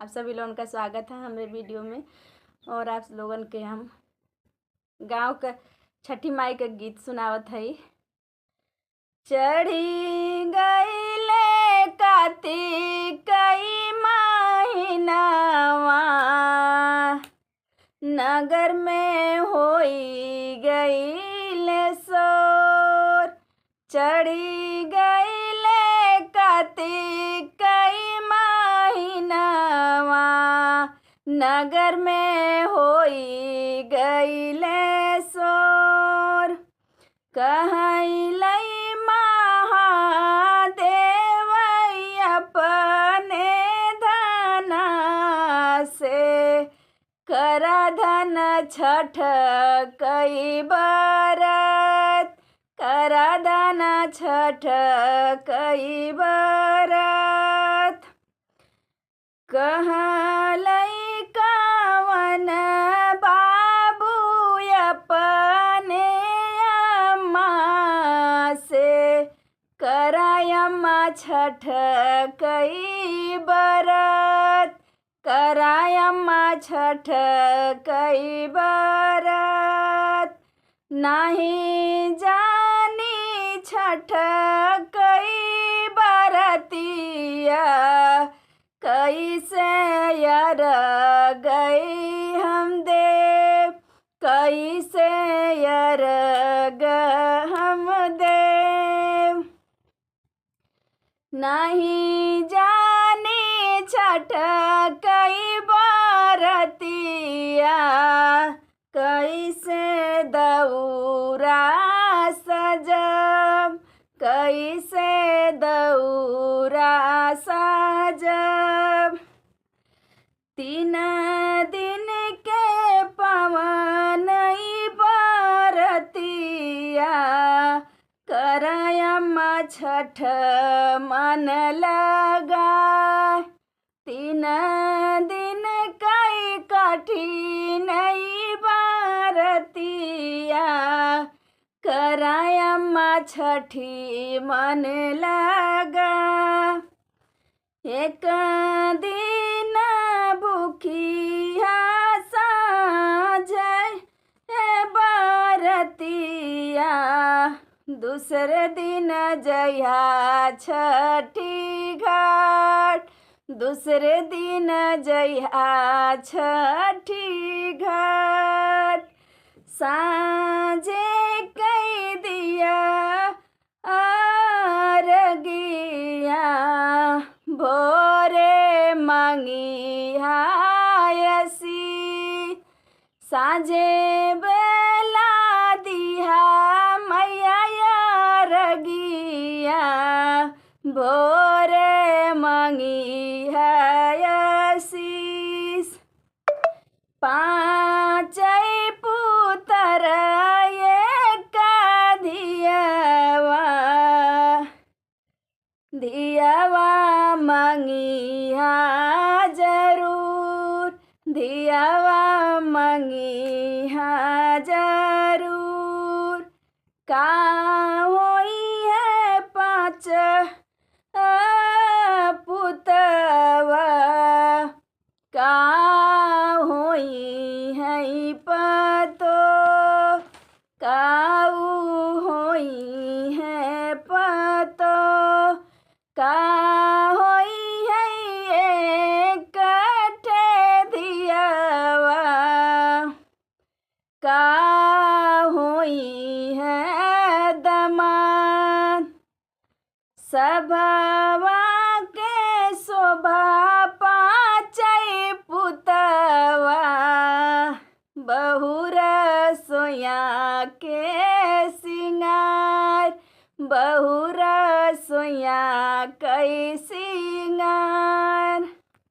आप सभी लोगों का स्वागत है हमारे वीडियो में। और आप लोगन के हम गांव का छठी माई का गीत सुनावत हई। चढ़ी गईले कार्तिक महीनावा, नगर में होई गईले शोर। चढ़ी गईले कार्तिक महीनावा, नगर में होई गईले शोर। कहलई महादेव अपने धना से, करा धन छठ कई बरत, करा धन छठ कई बरत। कहलई कवन बाबू अपने अम्मा से, करायम्मा छठ कई बरत, करायम्मा छठ कई बरत। नहीं जानी छठ कई बरतिया, कैसे यार गई हम देव, कैसे यार हम देव। नहीं जानी छठ कई बरतिया, कैसे दौरा सजब, कैसे दौरा सजब। 3 दिन के पवन बरतिया, करायम्मा छठ मन लगा। 3 दिन कई कठिन बरतिया, करायम्मा छठी मन लगा। एक दिन भूखिया साँझ बरतिया, दूसरे दिन जइहा छठी घाट, दूसरे दिन जइहा छठी घाट। साँझे कई दिया अरगिया, भोरे मंगिहा यसी। साँझे बेला दिहा मैया अरगिया, भोरे मंगिहा यसीस। 5 पुत्र एक धियवा, धियवा मंगिहा जरूर, धियवा मंगिहा जरूर। का होई है 5 पुतवा, का होई है पतो, काऊ होई है पतो। का होई है एक धियवा, का होई है दमाद। सभवा के शोभा 5 पुतवा, बहुर सोया के सिंगार, बहुर सोया कई सिंगार।